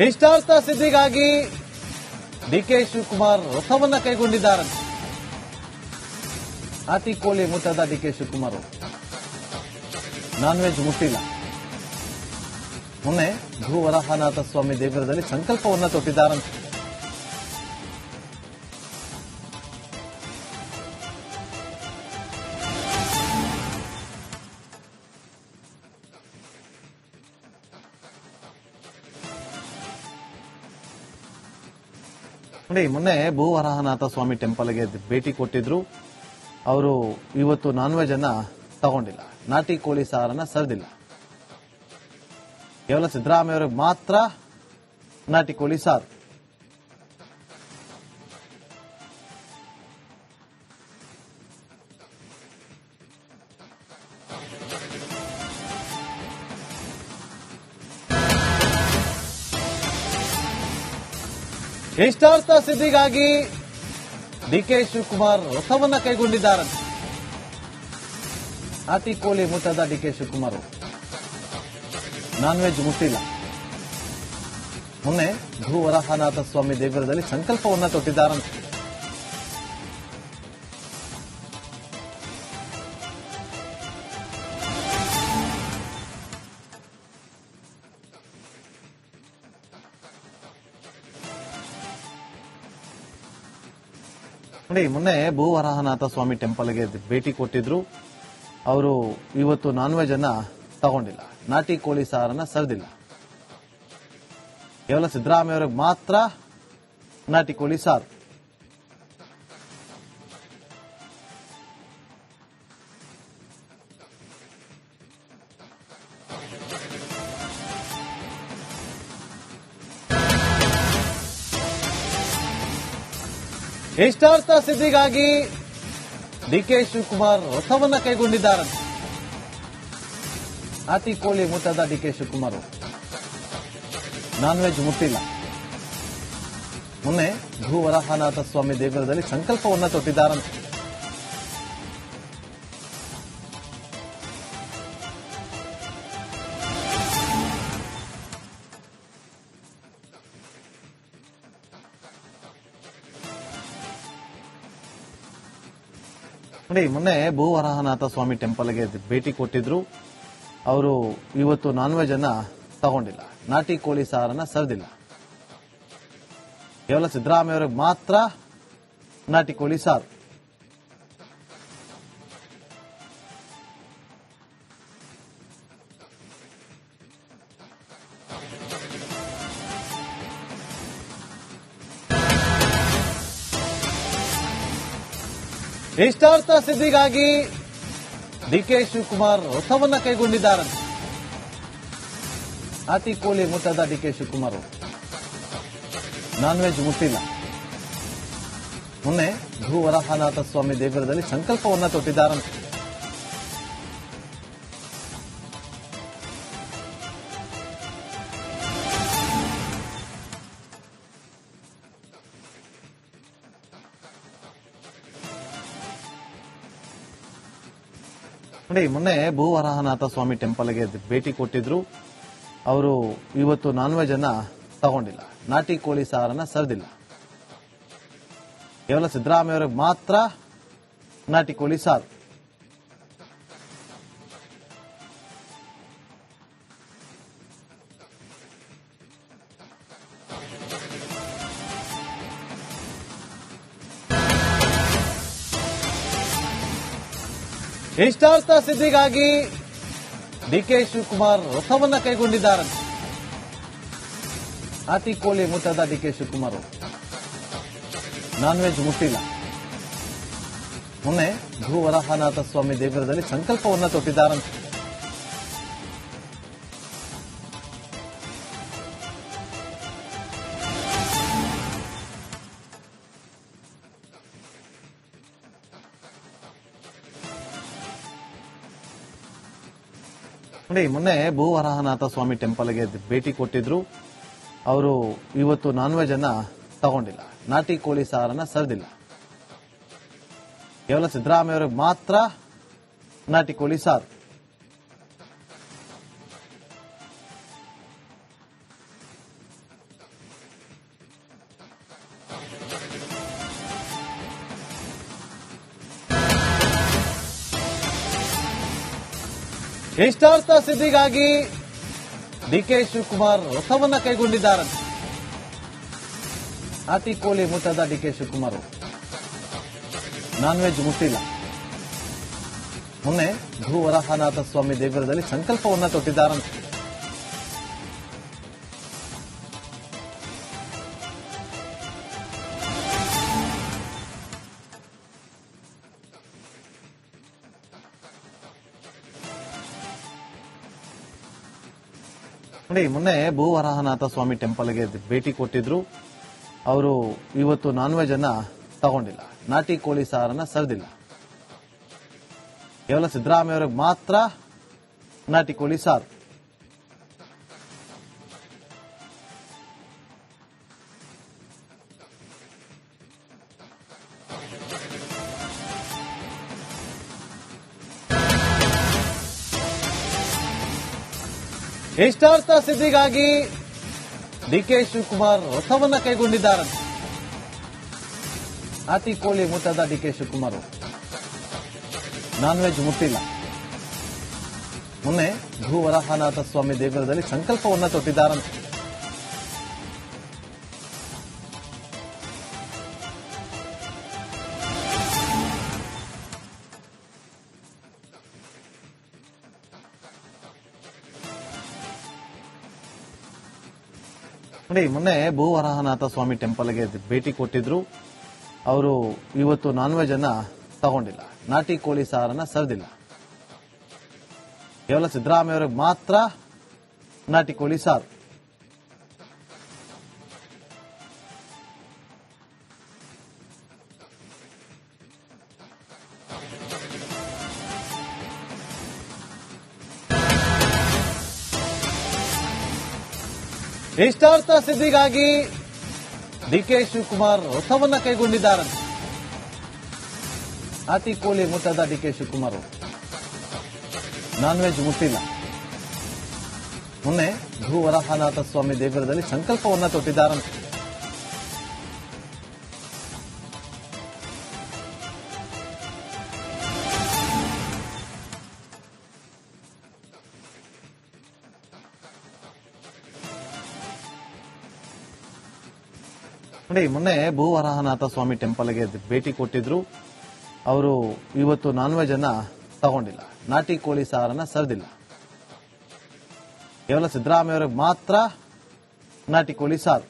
ಇಷ್ಟಾರ್ಥ ಸಿದ್ಧಿಗಾಗಿ DK Shivakumar ರಥವನ್ನ ಕೈಗೊಂಡಿದ್ದಾರಂತೆ. ಆಟಿಕೋಳಿ ಮುಟ್ಟದ DK Shivakumar non veg ಮುಟ್ಟಿಲ್ಲ. ಮೊನ್ನೆ ಭೂವರಾಹನಾಥ ಸ್ವಾಮಿ ದೇಗುಲದಲ್ಲಿ ಸಂಕಲ್ಪವನ್ನ ತೊಟ್ಟಿದ್ದಾರಂತೆ. ನೋಡಿ, ಮೊನ್ನೆ ಭೂವರಾಹನಾಥ ಸ್ವಾಮಿ ಟೆಂಪಲ್ಗೆ ಭೇಟಿ ಕೊಟ್ಟಿದ್ರು. ಅವರು ಇವತ್ತು ನಾನ್ ವೆಜ್ ಅನ್ನ ತಗೊಂಡಿಲ್ಲ, ನಾಟಿ ಕೋಳಿ ಸಾರನ್ನ ಸರಿದಿಲ್ಲ. ಕೇವಲ ಸಿದ್ದರಾಮಯ್ಯ ಅವರಿಗೆ ಮಾತ್ರ ನಾಟಿ ಕೋಳಿ ಸಾರು. ಇಷ್ಟಾರ್ಥ ಸಿದ್ಧಿಗಾಗಿ ಡಿಕೆ ಶಿವಕುಮಾರ್ ರಥವನ್ನ ಕೈಗೊಂಡಿದ್ದಾರಂತೆ. ಆಟಿಕೋಳಿ ಮುಟ್ಟದ ಡಿಕೆ ಶಿವಕುಮಾರ್ ನಾನ್ ವೆಜ್ ಮುಟ್ಟಿಲ್ಲ. ಮೊನ್ನೆ ಭೂವರಾಹನಾಥ ಸ್ವಾಮಿ ದೇಗುಲದಲ್ಲಿ ಸಂಕಲ್ಪವನ್ನ ತೊಟ್ಟಿದ್ದಾರಂತೆ. ನೋಡಿ, ಮೊನ್ನೆ ಭೂವರಾಹನಾಥ ಸ್ವಾಮಿ ಟೆಂಪಲ್ಗೆ ಭೇಟಿ ಕೊಟ್ಟಿದ್ರು. ಅವರು ಇವತ್ತು ನಾನ್ ವೆಜ್ ಅನ್ನ ತಗೊಂಡಿಲ್ಲ, ನಾಟಿ ಕೋಳಿ ಸಾರನ್ನ ಸರಿದಿಲ್ಲ. ಕೇವಲ ಸಿದ್ದರಾಮಯ್ಯ ಅವರಿಗೆ ಮಾತ್ರ ನಾಟಿ ಕೋಳಿ ಸಾರು. ಇಷ್ಟಾರ್ಥ ಸಿದ್ಧಿಗಾಗಿ ಡಿಕೆ ಶಿವಕುಮಾರ್ ರಥವನ್ನ ಕೈಗೊಂಡಿದ್ದಾರಂತೆ. ಆಟಿಕೋಳಿ ಮುಟ್ಟದ ಡಿಕೆ ಶಿವಕುಮಾರ್ ನಾನ್ ವೆಜ್ ಮುಟ್ಟಿಲ್ಲ. ಮೊನ್ನೆ ಭೂವರಾಹನಾಥ ಸ್ವಾಮಿ ದೇಗುಲದಲ್ಲಿ ಸಂಕಲ್ಪವನ್ನ ತೊಟ್ಟಿದ್ದಾರಂತೆ. ನೋಡಿ, ಮೊನ್ನೆ ಭೂವರಾಹನಾಥ ಸ್ವಾಮಿ ಟೆಂಪಲ್ಗೆ ಭೇಟಿ ಕೊಟ್ಟಿದ್ರು. ಅವರು ಇವತ್ತು ನಾನ್ ವೆಜ್ ಅನ್ನ ತಗೊಂಡಿಲ್ಲ, ನಾಟಿ ಕೋಳಿ ಸಾರನ್ನ ಸರಿದಿಲ್ಲ. ಕೇವಲ ಸಿದ್ದರಾಮಯ್ಯ ಅವರಿಗೆ ಮಾತ್ರ ನಾಟಿ ಕೋಳಿ ಸಾರು. ಇಷ್ಟಾರ್ಥ ಸಿದ್ಧಿಗಾಗಿ ಡಿಕೆ ಶಿವಕುಮಾರ್ ರಥವನ್ನ ಕೈಗೊಂಡಿದ್ದಾರಂತೆ. ಆಟಿಕೋಳಿ ಮುಟ್ಟದ ಡಿಕೆ ಶಿವಕುಮಾರ್ ನಾನ್ ವೆಜ್ ಮುಟ್ಟಿಲ್ಲ. ಮೊನ್ನೆ ಭೂವರಾಹನಾಥ ಸ್ವಾಮಿ ದೇಗುಲದಲ್ಲಿ ಸಂಕಲ್ಪವನ್ನ ತೊಟ್ಟಿದ್ದಾರಂತೆ. ನೋಡಿ, ಮೊನ್ನೆ ಭೂವರಾಹನಾಥ ಸ್ವಾಮಿ ಟೆಂಪಲ್ಗೆ ಭೇಟಿ ಕೊಟ್ಟಿದ್ರು. ಅವರು ಇವತ್ತು ನಾನ್ ವೆಜ್ ಅನ್ನ ತಗೊಂಡಿಲ್ಲ, ನಾಟಿ ಕೋಳಿ ಸಾರನ್ನ ಸರಿದಿಲ್ಲ. ಕೇವಲ ಸಿದ್ದರಾಮಯ್ಯ ಅವರಿಗೆ ಮಾತ್ರ ನಾಟಿ ಕೋಳಿ ಸಾರು. ಇಷ್ಟಾರ್ಥ ಸಿದ್ಧಿಗಾಗಿ ಡಿಕೆ ಶಿವಕುಮಾರ್ ರಥವನ್ನ ಕೈಗೊಂಡಿದ್ದಾರಂತೆ. ಆಟಿಕೋಳಿ ಮುಟ್ಟದ ಡಿಕೆ ಶಿವಕುಮಾರ್ ನಾನ್ ವೆಜ್ ಮುಟ್ಟಿಲ್ಲ. ಮೊನ್ನೆ ಭೂವರಾಹನಾಥ ಸ್ವಾಮಿ ದೇಗುಲದಲ್ಲಿ ಸಂಕಲ್ಪವನ್ನ ತೊಟ್ಟಿದ್ದಾರಂತೆ. ನೋಡಿ, ಮೊನ್ನೆ ಭೂವರಾಹನಾಥ ಸ್ವಾಮಿ ಟೆಂಪಲ್ಗೆ ಭೇಟಿ ಕೊಟ್ಟಿದ್ರು. ಅವರು ಇವತ್ತು ನಾನ್ ವೆಜ್ ಅನ್ನ ತಗೊಂಡಿಲ್ಲ, ನಾಟಿ ಕೋಳಿ ಸಾರನ್ನ ಸರಿದಿಲ್ಲ. ಕೇವಲ ಸಿದ್ದರಾಮಯ್ಯ ಅವರಿಗೆ ಮಾತ್ರ ನಾಟಿ ಕೋಳಿ ಸಾರು. ಇಷ್ಟಾರ್ಥ ಸಿದ್ಧಿಗಾಗಿ ಡಿಕೆ ಶಿವಕುಮಾರ್ ವ್ರತವನ್ನ ಕೈಗೊಂಡಿದ್ದಾರೆ. ನಾಟಿ ಕೋಳಿ ಮುಟ್ಟದ ಡಿಕೆ ಶಿವಕುಮಾರ್ ನಾನ್ ವೆಜ್ ಮುಟ್ಟಿಲ್ಲ. ಮೊನ್ನೆ ಭೂವರಾಹನಾಥ ಸ್ವಾಮಿ ದೇಗುಲದಲ್ಲಿ ಸಂಕಲ್ಪವನ್ನ ತೊಟ್ಟಿದ್ದಾರಂತೆ. ನೋಡಿ, ಮೊನ್ನೆ ಭೂವರಾಹನಾಥ ಸ್ವಾಮಿ ಟೆಂಪಲ್ಗೆ ಭೇಟಿ ಕೊಟ್ಟಿದ್ರು. ಅವರು ಇವತ್ತು ನಾನ್ ವೆಜ್ ಅನ್ನ ತಗೊಂಡಿಲ್ಲ, ನಾಟಿ ಕೋಳಿ ಸಾರನ್ನ ಸವಿದಿಲ್ಲ. ಕೇವಲ ಸಿದ್ದರಾಮಯ್ಯ ಅವರಿಗೆ ಮಾತ್ರ ನಾಟಿ ಕೋಳಿ ಸಾರು. ಇಷ್ಟಾರ್ಥ ಸಿದ್ಧಿಗಾಗಿ ಡಿಕೆ ಶಿವಕುಮಾರ್ ವ್ರತವನ್ನ ಕೈಗೊಂಡಿದ್ದಾರೆ. ನಾಟಿ ಕೋಳಿ ಮುಟ್ಟದ ಡಿಕೆ ಶಿವಕುಮಾರ್ ನಾನ್ ವೆಜ್ ಮುಟ್ಟಿಲ್ಲ. ಮೊನ್ನೆ ಭೂವರಾಹನಾಥ ಸ್ವಾಮಿ ದೇಗುಲದಲ್ಲಿ ಸಂಕಲ್ಪವನ್ನ ತೊಟ್ಟಿದ್ದಾರಂತೆ. ನೋಡಿ, ಮೊನ್ನೆ ಭೂವರಾಹನಾಥ ಸ್ವಾಮಿ ಟೆಂಪಲ್ಗೆ ಭೇಟಿ ಕೊಟ್ಟಿದ್ರು. ಅವರು ಇವತ್ತು ನಾನ್ ವೆಜ್ ಅನ್ನ ತಗೊಂಡಿಲ್ಲ, ನಾಟಿ ಕೋಳಿ ಸಾರನ್ನ ಸವಿದಿಲ್ಲ. ಕೇವಲ ಸಿದ್ದರಾಮಯ್ಯ ಅವರಿಗೆ ಮಾತ್ರ ನಾಟಿ ಕೋಳಿ ಸಾರು. ಇಷ್ಟಾರ್ಥ ಸಿದ್ಧಿಗಾಗಿ ಡಿಕೆ ಶಿವಕುಮಾರ್ ವ್ರತವನ್ನ ಕೈಗೊಂಡಿದ್ದಾರೆ. ನಾಟಿ ಕೋಳಿ ಮುಟ್ಟದ ಡಿಕೆ ಶಿವಕುಮಾರ್ ನಾನ್ ವೆಜ್ ಮುಟ್ಟಿಲ್ಲ. ಮೊನ್ನೆ ಭೂವರಾಹನಾಥ ಸ್ವಾಮಿ ದೇಗುಲದಲ್ಲಿ ಸಂಕಲ್ಪವನ್ನ ತೊಟ್ಟಿದ್ದಾರಂತೆ. ನೋಡಿ, ಮೊನ್ನೆ ಭೂವರಾಹನಾಥ ಸ್ವಾಮಿ ಟೆಂಪಲ್ಗೆ ಭೇಟಿ ಕೊಟ್ಟಿದ್ರು. ಅವರು ಇವತ್ತು ನಾನ್ ವೆಜ್ ಅನ್ನ ತಗೊಂಡಿಲ್ಲ, ನಾಟಿ ಕೋಳಿ ಸಾರನ್ನ ಸವಿದಿಲ್ಲ. ಕೇವಲ ಸಿದ್ದರಾಮಯ್ಯ ಅವರಿಗೆ ಮಾತ್ರ ನಾಟಿ ಕೋಳಿ ಸಾರು.